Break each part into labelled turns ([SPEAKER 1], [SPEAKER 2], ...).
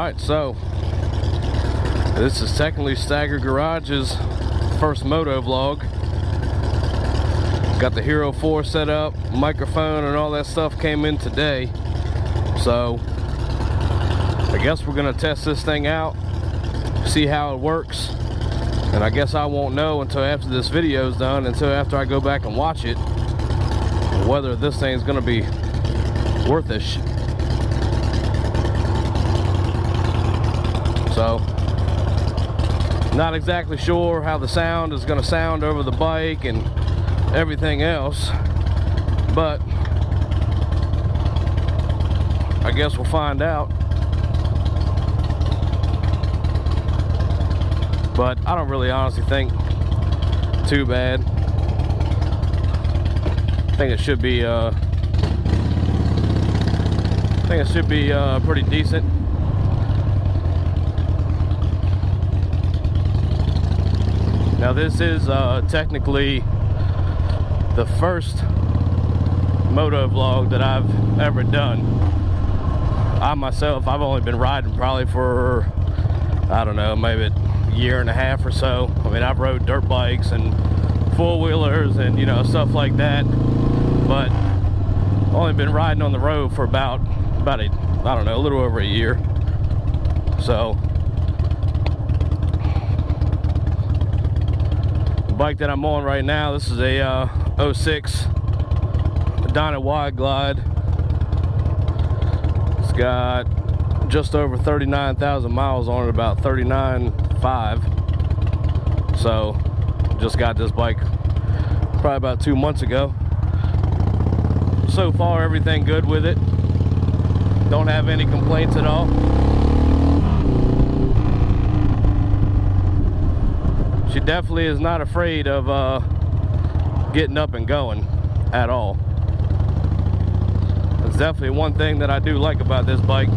[SPEAKER 1] Alright, so this is technically Stagger Garage's first moto vlog. Got the Hero 4 set up, microphone and all that stuff came in today. So I guess we're gonna test this thing out, see how it works. And I guess I won't know until after this video is done, until after I go back and watch it, whether this thing's gonna be worth it. So, not exactly sure how the sound is going to sound over the bike and everything else, but I guess we'll find out. But I don't really honestly think too bad. I think it should be pretty decent. Now this is technically the first moto vlog that I've ever done. I myself, I've only been riding probably for, I don't know, maybe a year and a half or so. I mean, I've rode dirt bikes and four-wheelers and, you know, stuff like that, but only been riding on the road for about I don't know, a little over a year. So the bike that I'm on right now, this is a 06 Dyna Wide Glide. It's got just over 39,000 miles on it, about 39.5. So just got this bike probably about 2 months ago. So far everything good with it, don't have any complaints at all. She definitely is not afraid of getting up and going at all. That's definitely one thing that I do like about this bike.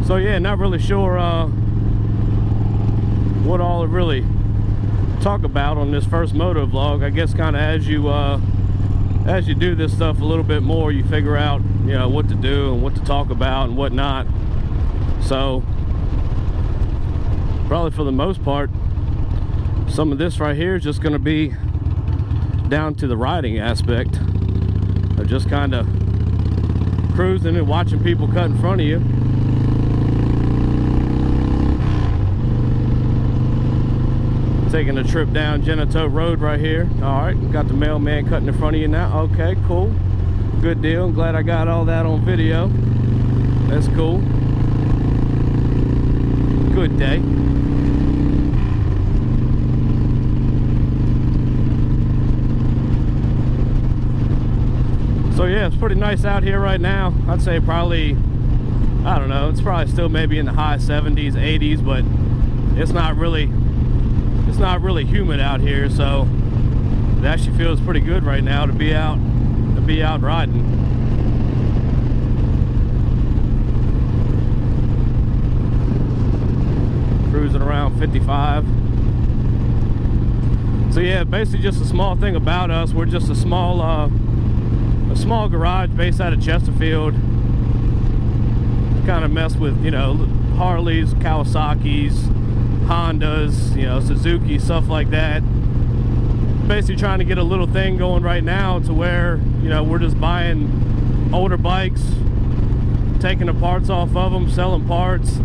[SPEAKER 1] So yeah, not really sure what all to really talk about on this first moto vlog. I guess kind of as you do this stuff a little bit more, you figure out, you know, what to do and what to talk about and whatnot. So probably for the most part, some of this right here is just going to be down to the riding aspect of just kind of cruising and watching people cut in front of you. Taking a trip down Genito Road right here. All right, got the mailman cutting in front of you now. Okay, cool, good deal. I'm glad I got all that on video. That's cool. Good day. So yeah, it's pretty nice out here right now. I'd say probably, I don't know, it's probably still maybe in the high 70s, 80s, but it's not really humid out here, so it actually feels pretty good right now to be out riding. Cruising around 55. So yeah, basically just a small thing about us. We're just a small garage based out of Chesterfield. Kind of mess with, you know, Harleys, Kawasaki's, Hondas, you know, Suzuki, stuff like that. Basically trying to get a little thing going right now to where, you know, we're just buying older bikes, taking the parts off of them, selling parts,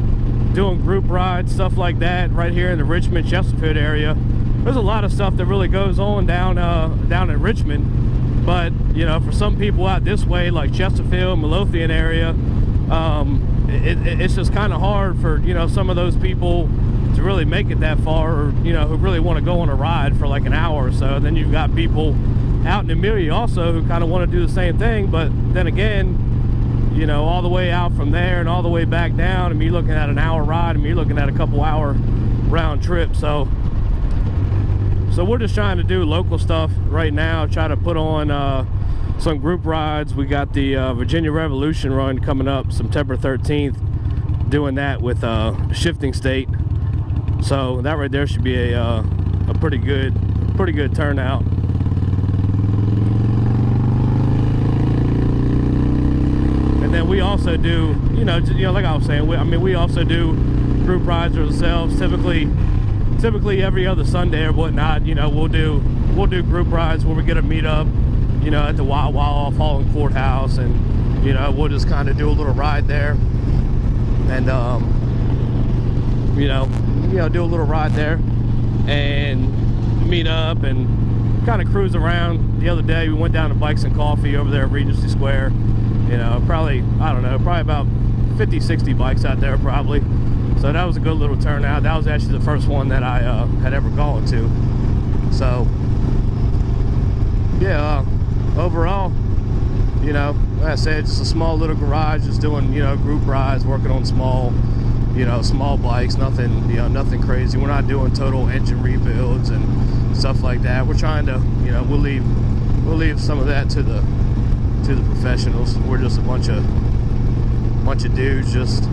[SPEAKER 1] doing group rides, stuff like that right here in the Richmond, Chesterfield area. There's a lot of stuff that really goes on down in Richmond, but, you know, for some people out this way, like Chesterfield, Midlothian area, it's just kind of hard for, you know, some of those people to really make it that far, or, you know, who really want to go on a ride for like an hour or so. And then you've got people out in Amelia also who kind of want to do the same thing, but then again, you know, all the way out from there and all the way back down, I mean, you're looking at an hour ride, I mean, you're looking at a couple hour round trip. So So we're just trying to do local stuff right now, try to put on some group rides. We got the Virginia Revolution run coming up September 13th, doing that with Shifting State. So that right there should be a pretty good turnout. And then we also do, like I was saying, we also do group rides ourselves. Typically every other Sunday or whatnot, we'll do group rides where we get a meetup, at the Wild Fallen Courthouse, and we'll just kind of do a little ride there, and do a little ride there and meet up and kind of cruise around. The other day we went down to Bikes and Coffee over there at Regency Square. Probably about 50-60 bikes out there probably. So that was a good little turnout. That was actually the first one that I had ever gone to. So yeah, overall, like I said, just a small little garage, just doing group rides, working on small bikes, nothing crazy. We're not doing total engine rebuilds and stuff like that. We're trying to, we'll leave some of that to the professionals. We're just a bunch of dudes just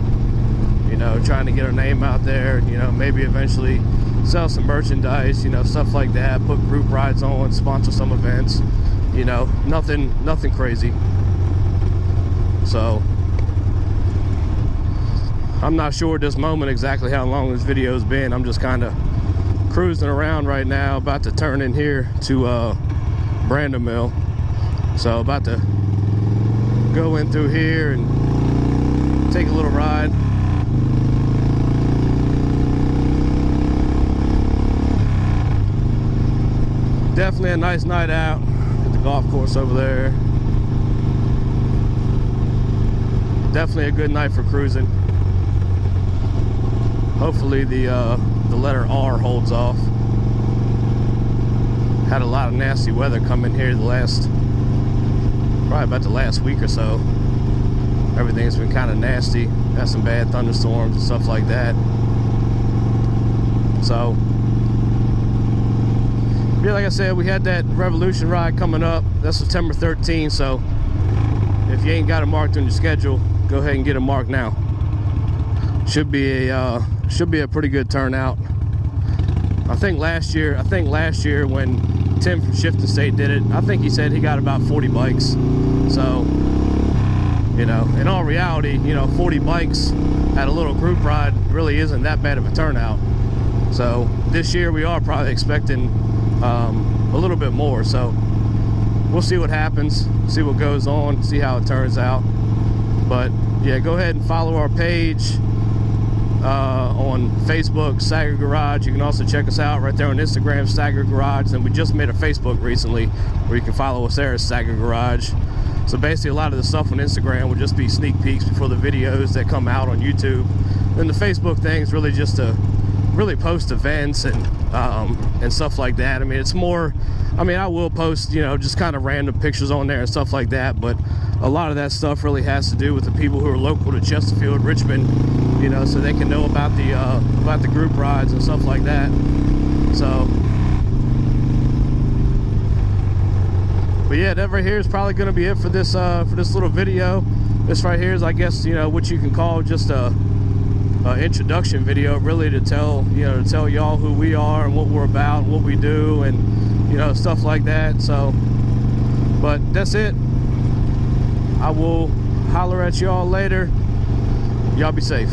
[SPEAKER 1] trying to get our name out there, maybe eventually sell some merchandise, stuff like that, put group rides on, sponsor some events, nothing crazy. So I'm not sure at this moment exactly how long this video's been. I'm just kind of cruising around right now, about to turn in here to Brandon Mill. So about to go in through here and take a little ride. Definitely a nice night out at the golf course over there. Definitely a good night for cruising. Hopefully the letter R holds off. Had a lot of nasty weather come in here probably about the last week or so. Everything's been kind of nasty. Had some bad thunderstorms and stuff like that. So yeah, like I said, we had that Revolution ride coming up. That's September 13th, so if you ain't got it marked on your schedule, go ahead and get it marked now. Should be a pretty good turnout. I think last year when Tim from Shifting State did it, I think he said he got about 40 bikes. So, in all reality, 40 bikes at a little group ride really isn't that bad of a turnout. So this year we are probably expecting a little bit more, so we'll see what happens, see what goes on, see how it turns out. But yeah, go ahead and follow our page on Facebook, Stagger Garage. You can also check us out right there on Instagram, Stagger Garage, and we just made a Facebook recently where you can follow us there at Stagger Garage. So basically a lot of the stuff on Instagram will just be sneak peeks before the videos that come out on YouTube. Then the Facebook thing is really just to really post events and stuff like that. I mean, it's more, I will post, just kind of random pictures on there and stuff like that, but a lot of that stuff really has to do with the people who are local to Chesterfield, Richmond, so they can know about the group rides and stuff like that. So, but yeah, that right here is probably going to be it for this little video. This right here is, I guess, what you can call just a introduction video, really, to tell y'all who we are and what we're about and what we do, and stuff like that. So, but that's it. I will holler at y'all later. Y'all be safe.